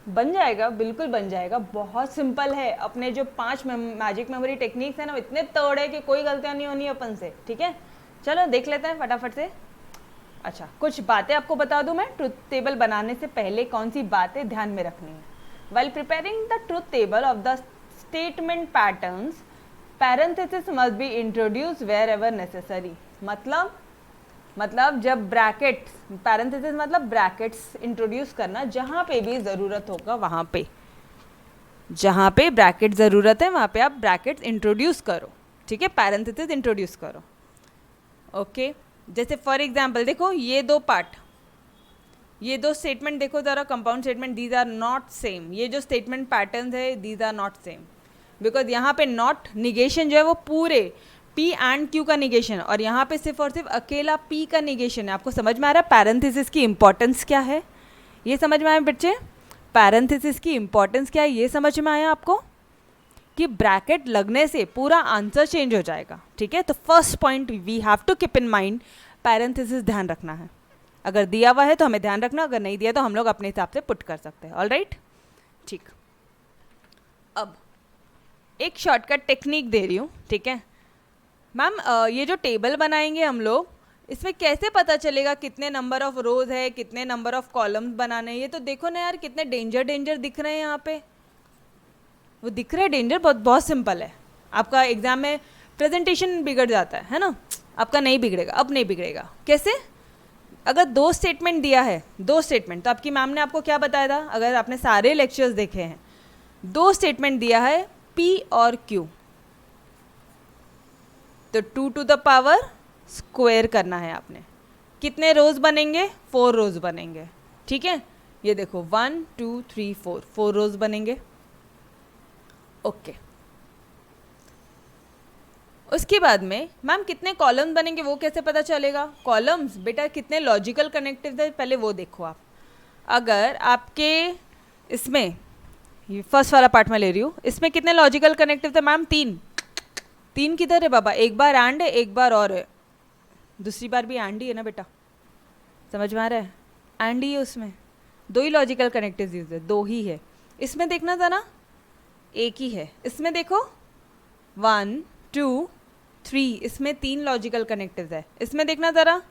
बन जाएगा, बिल्कुल बन जाएगा। बहुत सिंपल है। अपने जो 5 मैजिक मेमोरी टेक्निक्स है ना, इतने तोड़ है कि कोई गलतियां नहीं होनी अपन से, ठीक है। चलो देख लेते हैं फटाफट से। अच्छा, कुछ बातें आपको बता दूं मैं, ट्रुथ टेबल बनाने से पहले कौन सी बातें ध्यान में रखनी है। While preparing the truth table of the statement patterns, parenthesis must be introduce wherever necessary. मतलब जब ब्रैकेट्स, पैरेंथेसिस मतलब ब्रैकेट्स इंट्रोड्यूस करना, जहाँ पे भी ज़रूरत होगा वहाँ पे, जहाँ पे ब्रैकेट ज़रूरत है वहाँ पे आप ब्रैकेट्स इंट्रोड्यूस करो, ठीक है, पैरेंथेसिस इंट्रोड्यूस करो, ओके। जैसे फॉर एग्जांपल देखो, ये 2 पार्ट, ये 2 स्टेटमेंट देखो ज़रा, compound statement, these are not same. ये जो स्टेटमेंट पैटर्न है, these are not same, because यहाँ पे नॉट निगेशन जो है वो पूरे P एंड Q का निगेशन, और यहाँ पे सिर्फ और सिर्फ अकेला P का निगेशन है। आपको समझ में आ रहा है पैरेंथेसिस की इंपॉर्टेंस क्या है? ये समझ में आया बच्चे? पैरेंथेसिस की इंपॉर्टेंस क्या है ये समझ में आया आपको? कि ब्रैकेट लगने से पूरा आंसर चेंज हो जाएगा, ठीक है। तो first point we have to keep in mind, parenthesis ध्यान रखना है। अगर दिया हुआ है तो हमें ध्यान रखना, अगर नहीं दिया तो हम लोग अपने हिसाब से पुट कर सकते हैं। ऑल राइट, ठीक। अब एक शॉर्टकट टेक्निक दे रही हूँ, ठीक है मैम। ये जो टेबल बनाएंगे हम लोग, इसमें कैसे पता चलेगा कितने नंबर ऑफ रोज है, कितने नंबर ऑफ कॉलम्स बनाने हैं? ये तो देखो ना यार, कितने डेंजर दिख रहे हैं यहाँ पे। वो दिख रहा है डेंजर, बहुत सिंपल है। आपका एग्जाम में प्रेजेंटेशन बिगड़ जाता है ना? आपका नहीं बिगड़ेगा, अब नहीं बिगड़ेगा। कैसे? अगर 2 स्टेटमेंट दिया है, 2 स्टेटमेंट, तो आपकी मैम ने आपको क्या बताया था? अगर आपने सारे लेक्चर्स देखे हैं, 2 स्टेटमेंट दिया है P और Q, तो 2 टू द पावर स्क्वायर करना है आपने। कितने रोज बनेंगे? 4 रोज बनेंगे, ठीक है। ये देखो 1 2 3 4 रोज बनेंगे, ओके। उसके बाद में मैम कितने कॉलम्स बनेंगे वो कैसे पता चलेगा? कॉलम्स बेटा कितने लॉजिकल कनेक्टिव है पहले वो देखो आप। अगर आपके इसमें, ये फर्स्ट वाला पार्ट में ले रही हूँ, इसमें कितने लॉजिकल कनेक्टिव थे मैम? 3 किधर है बाबा? एक बार एंड है, एक बार और है, दूसरी बार भी एंड ही है ना बेटा, समझ में आ रहा है? एंड ही है उसमें, 2 ही लॉजिकल कनेक्टिव यूज है, 2 ही है। इसमें देखना था ना, एक ही है। इसमें देखो 1 2 3, इसमें 3 लॉजिकल कनेक्टिव्स है। इसमें देखना ज़रा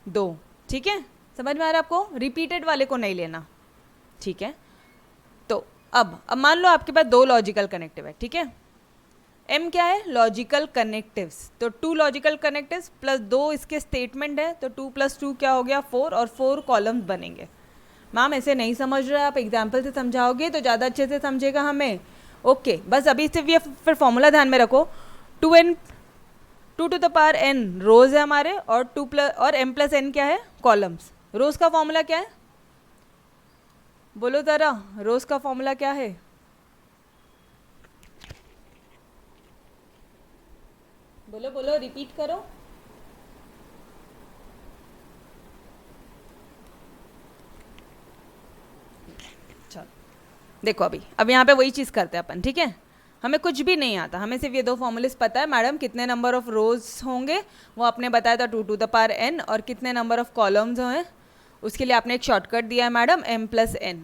2, ठीक है। समझ में आ रहा है आपको? रिपीटेड वाले को नहीं लेना, ठीक है। तो अब मान लो आपके पास 2 लॉजिकल कनेक्टिव है, ठीक है। M क्या है? Logical connectives. तो 2 लॉजिकल कनेक्टिव्स प्लस 2 इसके स्टेटमेंट है, तो 2 + 2 क्या हो गया? 4, और 4 कॉलम्स बनेंगे। मैम ऐसे नहीं समझ रहे, आप एग्जाम्पल से समझाओगे तो ज़्यादा अच्छे से समझेगा हमें। ओके, बस अभी सिर्फ ये फिर फॉर्मूला ध्यान में रखो। 2 टू द पावर n रोज है हमारे, और m + n क्या है? कॉलम्स। रोज का फॉर्मूला क्या है? बोलो ज़रा, रोज का फॉर्मूला क्या है? बोलो बोलो, रिपीट करो। चलो देखो, अब यहाँ पे वही चीज़ करते हैं अपन, ठीक है। हमें कुछ भी नहीं आता, हमें सिर्फ ये 2 फॉर्मूलेस पता है। मैडम कितने नंबर ऑफ रोज होंगे वो आपने बताया था 2 टू द पावर n, और कितने नंबर ऑफ कॉलम्स हैं उसके लिए आपने एक शॉर्टकट दिया है मैडम, m + n,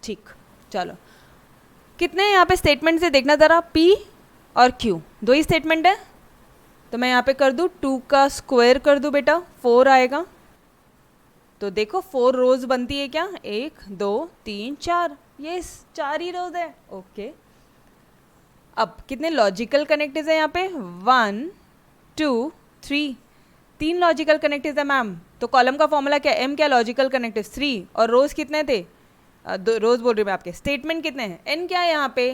ठीक। चलो कितने यहाँ पे स्टेटमेंट से देखना ज़रा, P और Q 2 ही स्टेटमेंट है। तो मैं यहाँ पे कर दूँ 2 का स्क्वायर कर दूँ बेटा, 4 आएगा। तो देखो 4 रोज बनती है क्या? 1 2 3 4, ये 4 ही रोज है, ओके। अब कितने लॉजिकल कनेक्टिव्स है यहाँ पे? 1 2 3, 3 लॉजिकल कनेक्टिव्स है मैम। तो कॉलम का फॉर्मूला क्या? M क्या? लॉजिकल कनेक्टिव 3, और रोज कितने थे? रोज बोल रही हूँ मैं आपके, स्टेटमेंट कितने हैं? N क्या है यहाँ पे?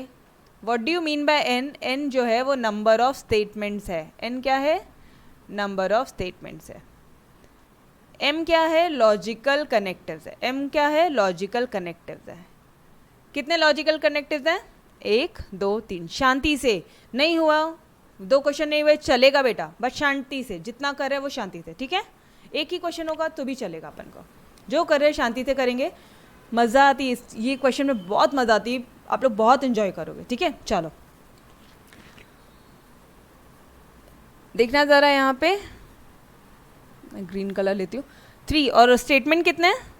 What do you mean by N? N जो है वो नंबर ऑफ स्टेटमेंट्स है। N क्या है? नंबर ऑफ स्टेटमेंट्स है। M क्या है? लॉजिकल कनेक्टिव्स है। M क्या है? लॉजिकल कनेक्टिव्स है। कितने लॉजिकल कनेक्टिव्स हैं? 1 2 3। शांति से, नहीं हुआ 2 क्वेश्चन नहीं हुए चलेगा बेटा, बस शांति से, जितना कर रहे हैं वो शांति से, ठीक है। एक ही क्वेश्चन होगा तो भी चलेगा, अपन को जो कर रहे हैं शांति से करेंगे, मज़ा आती है। ये क्वेश्चन में बहुत मज़ा आती है, आप लोग बहुत इन्जॉय करोगे, ठीक है। चलो देखना ज़रा यहाँ पे, मैं ग्रीन कलर लेती हूँ। 3, और स्टेटमेंट कितने हैं?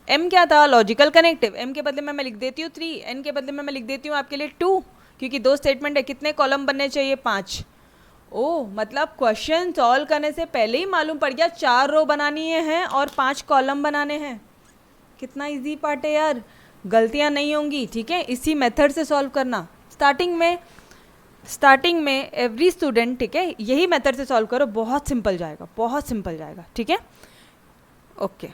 M क्या था? Logical connective. M के बदले में मैं लिख देती हूँ 3, N के बदले में मैं लिख देती हूँ आपके लिए 2, क्योंकि 2 स्टेटमेंट है। कितने कॉलम बनने चाहिए? 5। ओह, मतलब क्वेश्चन सॉल्व करने से पहले ही मालूम पड़ गया 4 रो बनानी है और 5 कॉलम बनाने हैं। कितना इजी पार्ट है यार, गलतियाँ नहीं होंगी, ठीक है। इसी मेथड से सॉल्व करना। स्टार्टिंग में एवरी स्टूडेंट, ठीक है, यही मेथड से सॉल्व करो, बहुत सिंपल जाएगा, बहुत सिंपल जाएगा, ठीक है। ओके,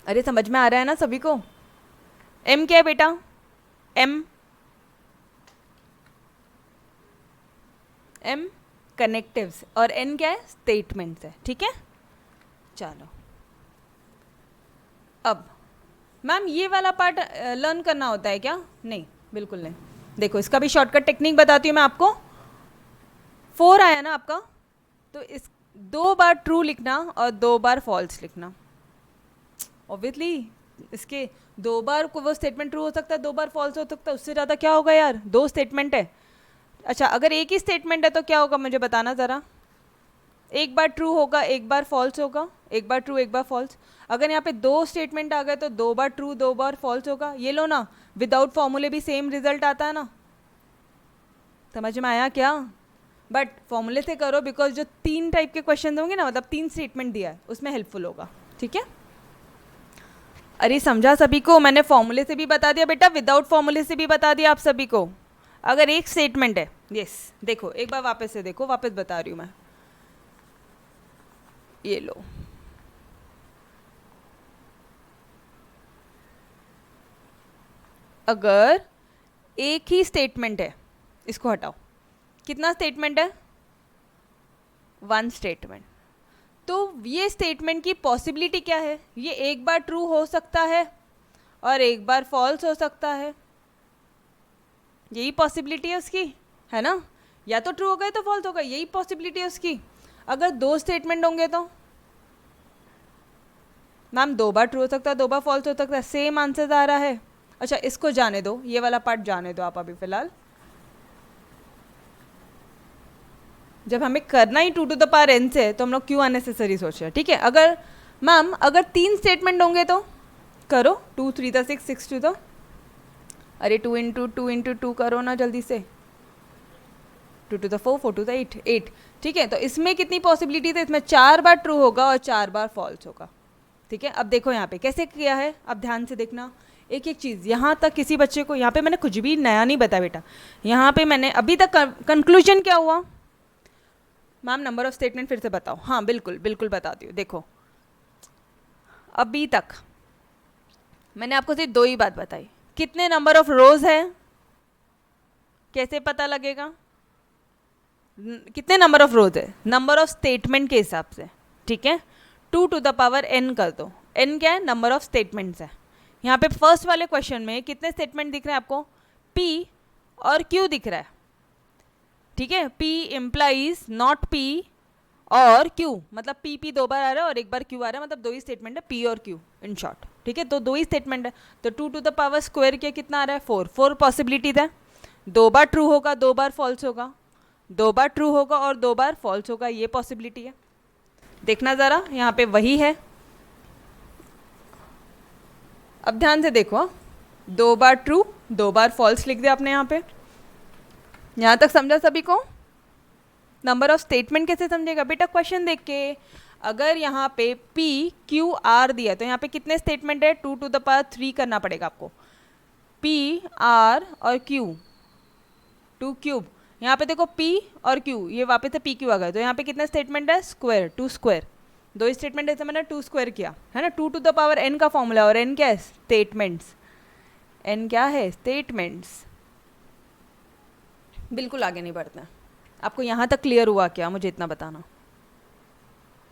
अरे समझ में आ रहा है ना सभी को? M क्या है बेटा? M कनेक्टिव्स, और N क्या है? स्टेटमेंट्स है, ठीक है। चलो अब मैम ये वाला पार्ट लर्न करना होता है क्या? नहीं, बिल्कुल नहीं। देखो इसका भी शॉर्टकट टेक्निक बताती हूँ मैं आपको। 4 आया ना आपका, तो इस 2 बार ट्रू लिखना और 2 बार फॉल्स लिखना। ऑब्वियसली इसके 2 बार को वो स्टेटमेंट ट्रू हो सकता है, 2 बार फॉल्स हो सकता है, उससे ज़्यादा क्या होगा यार, 2 स्टेटमेंट है। अच्छा अगर एक ही स्टेटमेंट है तो क्या होगा मुझे बताना ज़रा। एक बार ट्रू होगा, एक बार फॉल्स होगा, एक बार ट्रू एक बार फॉल्स। अगर यहाँ पे 2 स्टेटमेंट आ गए तो 2 बार ट्रू 2 बार फॉल्स होगा। ये लो ना, विदाउट फॉर्मूले भी सेम रिजल्ट आता है ना, समझ में आया क्या। बट फॉर्मूले से करो, बिकॉज जो 3 टाइप के क्वेश्चन होंगे ना, मतलब 3 स्टेटमेंट दिया है, उसमें हेल्पफुल होगा। ठीक है, अरे समझा सभी को, मैंने फॉर्मूले से भी बता दिया बेटा, विदाउट फॉर्मूले से भी बता दिया आप सभी को। अगर एक स्टेटमेंट है, यस देखो एक बार वापस से देखो, वापस बता रही हूँ मैं, ये लो, अगर एक ही स्टेटमेंट है, इसको हटाओ, कितना स्टेटमेंट है, 1 स्टेटमेंट, तो ये स्टेटमेंट की पॉसिबिलिटी क्या है, ये एक बार ट्रू हो सकता है और एक बार फॉल्स हो सकता है, यही पॉसिबिलिटी है उसकी, है ना। या तो ट्रू होगा या तो फॉल्स होगा, यही पॉसिबिलिटी है उसकी। अगर 2 स्टेटमेंट होंगे तो मैम 2 बार ट्रू हो सकता है 2 बार फॉल्स हो सकता है, सेम आंसर आ रहा है। अच्छा इसको जाने दो, ये वाला पार्ट जाने दो आप अभी फ़िलहाल, जब हमें करना ही 2 टू द पावर n से, तो हम लोग क्यों अननेसेसरी सोच रहे हैं। ठीक है, अगर मैम अगर 3 स्टेटमेंट होंगे तो करो, 2 3 द 6 6 टू द, अरे 2 इंटू 2 इंटू 2 करो ना जल्दी से, 2 टू द 4 4 टू द 8 8। ठीक है, तो इसमें कितनी पॉसिबिलिटी है, इसमें 4 बार ट्रू होगा और 4 बार फॉल्स होगा। ठीक है, अब देखो यहाँ पे कैसे किया है, अब ध्यान से देखना एक एक चीज़। यहाँ तक किसी बच्चे को, यहाँ पे मैंने कुछ भी नया नहीं बताया बेटा, यहाँ पे मैंने अभी तक कंक्लूजन क्या हुआ। मैम नंबर ऑफ स्टेटमेंट फिर से बताओ, हाँ बिल्कुल बिल्कुल बताती हूँ। देखो अभी तक मैंने आपको सिर्फ 2 ही बात बताई, कितने नंबर ऑफ रोज है, कैसे पता लगेगा, कितने नंबर ऑफ रोज है, नंबर ऑफ स्टेटमेंट के हिसाब से। ठीक है, 2 टू द पावर n कर दो, n क्या है, नंबर ऑफ स्टेटमेंट्स है। यहाँ पे फर्स्ट वाले क्वेश्चन में कितने स्टेटमेंट दिख रहे हैं आपको, p और q दिख रहा है। ठीक है, p इम्प्लाइज नॉट p और q, मतलब p 2 बार आ रहा है और 1 बार q आ रहा है, मतलब 2 ही स्टेटमेंट है, p और q इन शॉर्ट। ठीक है, तो 2 ही स्टेटमेंट है, तो 2 टू द पावर स्क्वायर के कितना आ रहा है, 4 4 पॉसिबिलिटीज है, 2 बार ट्रू होगा 2 बार फॉल्स होगा, 2 बार ट्रू होगा और 2 बार फॉल्स होगा, ये पॉसिबिलिटी है। देखना ज़रा यहाँ पे वही है, अब ध्यान से देखो, 2 बार ट्रू 2 बार फॉल्स लिख दिया आपने यहाँ पे। यहाँ तक समझा सभी को। नंबर ऑफ स्टेटमेंट कैसे समझेगा बेटा, क्वेश्चन देख के, अगर यहाँ पे P Q R दिया तो यहाँ पे कितने स्टेटमेंट है, 2 टू द पावर 3 करना पड़ेगा आपको, P R और Q 2 क्यूब। यहाँ पे देखो P और Q, ये वापस से P Q आ गए, तो यहाँ पे कितने स्टेटमेंट है, स्क्वायर 2 स्क्वायर, 2 स्टेटमेंट है, मैंने 2 स्क्वायर किया है ना। 2 टू द पावर n का फॉर्मूला, और n क्या है, स्टेटमेंट्स, n क्या है, स्टेटमेंट्स। बिल्कुल आगे नहीं बढ़ते हैं। आपको यहाँ तक क्लियर हुआ क्या, मुझे इतना बताना।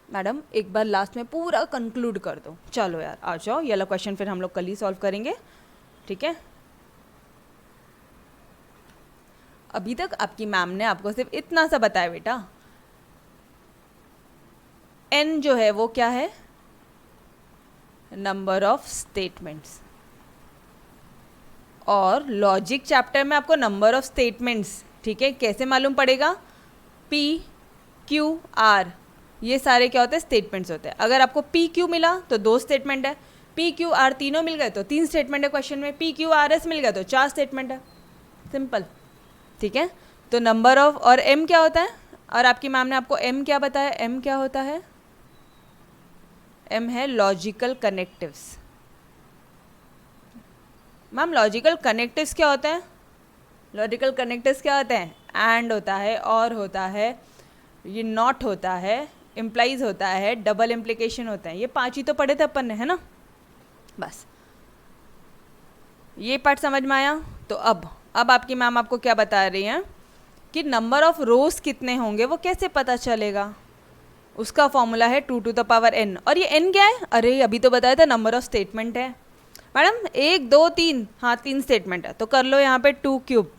मैडम एक बार लास्ट में पूरा कंक्लूड कर दो, चलो यार आ जाओ, ये वाला क्वेश्चन फिर हम लोग कल ही सॉल्व करेंगे। ठीक है, अभी तक आपकी मैम ने आपको सिर्फ इतना सा बताया बेटा, n जो है वो क्या है, नंबर ऑफ स्टेटमेंट्स, और लॉजिक चैप्टर में आपको नंबर ऑफ स्टेटमेंट्स, ठीक है, कैसे मालूम पड़ेगा, P Q R ये सारे क्या होते हैं, स्टेटमेंट्स होते हैं। अगर आपको P Q मिला तो 2 स्टेटमेंट है, P Q R तीनों मिल गए तो 3 स्टेटमेंट है क्वेश्चन में, P Q R S मिल गया तो 4 स्टेटमेंट है, सिंपल। ठीक है, तो नंबर ऑफ, और M क्या होता है, और आपकी मैम ने आपको M क्या बताया, M क्या होता है, M है logical connectives. Ma'am logical connectives क्या होते हैं, लॉजिकल कनेक्टिव्स क्या होते हैं, एंड होता है, और होता है, ये नॉट होता है, इम्प्लाइज होता है, डबल इम्प्लीकेशन होता है, ये 5 ही तो पढ़े थे अपन ने, है ना। बस ये पार्ट समझ में आया। तो अब आपकी मैम आपको क्या बता रही हैं कि नंबर ऑफ रोज कितने होंगे वो कैसे पता चलेगा, उसका फॉर्मूला है 2 टू द पावर n, और ये n क्या है, अरे अभी तो बताया था नंबर ऑफ स्टेटमेंट है मैडम, 1 2 3, हाँ 3 स्टेटमेंट है, तो कर लो यहाँ पे 2 क्यूब।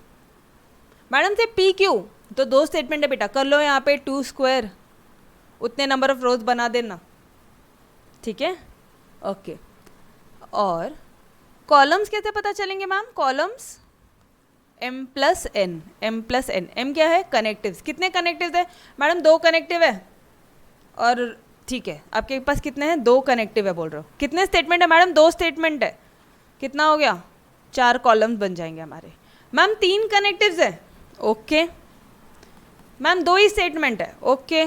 मैडम से P Q तो 2 स्टेटमेंट है बेटा, कर लो यहाँ पे 2 स्क्वायर, उतने नंबर ऑफ रोज बना देना, ठीक है, ओके। और कॉलम्स कैसे पता चलेंगे ma'am? Columns m plus N, m plus N, m क्या है? कनेक्टिव्स। कितने कनेक्टिव्स है मैडम? 2 कनेक्टिव है, और ठीक है आपके पास कितने हैं? 2 कनेक्टिव है बोल रहे हो। कितने स्टेटमेंट है मैडम? 2 स्टेटमेंट है, कितना हो गया? 4 कॉलम्स बन जाएंगे हमारे। मैम 3 कनेक्टिव्स है, ओके। मैम 2 ही स्टेटमेंट है, ओके,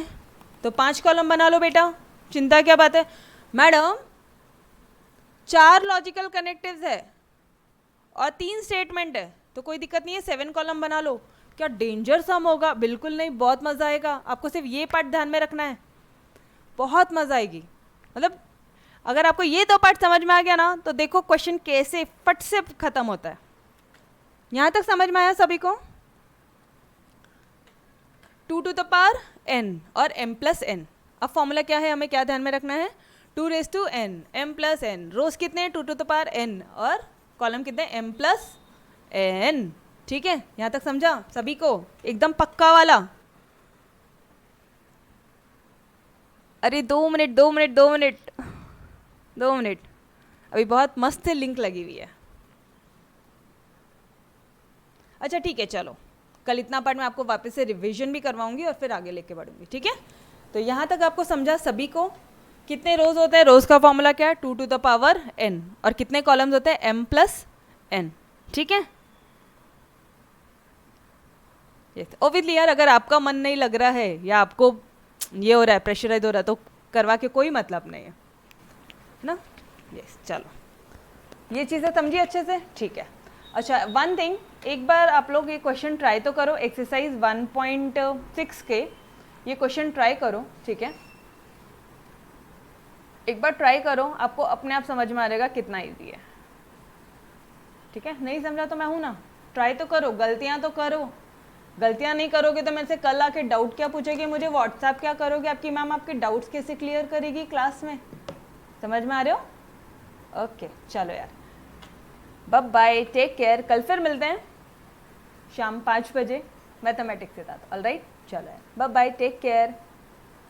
तो 5 कॉलम बना लो बेटा, चिंता क्या बात है। मैडम 4 लॉजिकल कनेक्टिव्स है और 3 स्टेटमेंट है, तो कोई दिक्कत नहीं है, 7 कॉलम बना लो। क्या डेंजर सम होगा? बिल्कुल नहीं, बहुत मज़ा आएगा। आपको सिर्फ ये पार्ट ध्यान में रखना है, बहुत मज़ा आएगी। मतलब अगर आपको ये 2 पार्ट समझ में आ गया ना, तो देखो क्वेश्चन कैसे फट से खत्म होता है। यहाँ तक समझ में आया सभी को? 2 टू द पावर n और m प्लस n। अब फॉर्मूला क्या है, हमें क्या ध्यान में रखना है? 2 raise to n, m plus n। Rows कितने हैं? 2 टू द पावर n, और कॉलम कितने? m plus n। ठीक है, यहाँ तक समझा सभी को? एकदम पक्का वाला। अरे 2 मिनट 2 मिनट 2 मिनट 2 मिनट, अभी बहुत मस्त लिंक लगी हुई है। अच्छा ठीक है, चलो कल इतना पार्ट मैं आपको वापस से रिवीजन भी करवाऊंगी और फिर आगे लेके बढ़ूंगी, ठीक है। तो यहाँ तक आपको समझा सभी को? कितने रोज होते हैं? रोज का फॉर्मूला क्या है? 2 टू द पावर n, और कितने कॉलम्स होते हैं? m प्लस n, ठीक है। ओबियसली यार, अगर आपका मन नहीं लग रहा है या आपको ये हो रहा है, प्रेशराइज हो रहा है, तो करवा के कोई मतलब नहीं है ना। यस, चलो ये चीज़ें समझिए अच्छे से, ठीक है। अच्छा, वन थिंग, एक बार आप लोग ये क्वेश्चन ट्राई तो करो, एक्सरसाइज 1.6 के ये क्वेश्चन ट्राई करो, ठीक है। एक बार ट्राई करो, आपको अपने आप समझ में आ जाएगा कितना इजी है, ठीक है। नहीं समझा तो मैं हूँ ना, ट्राई तो करो, गलतियाँ तो करो। गलतियाँ नहीं करोगे तो मेरे से कल आके डाउट क्या पूछेगी मुझे, व्हाट्सएप क्या करोगे, आपकी मैम आपके डाउट्स कैसे क्लियर करेगी क्लास में? समझ में आ रहे हो? ओके, चलो यार, बाय बाय, टेक केयर। कल फिर मिलते हैं शाम 5 बजे मैथमेटिक्स के साथ, ऑलराइट। चलो यार, bye bye, take care,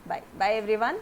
bye bye everyone.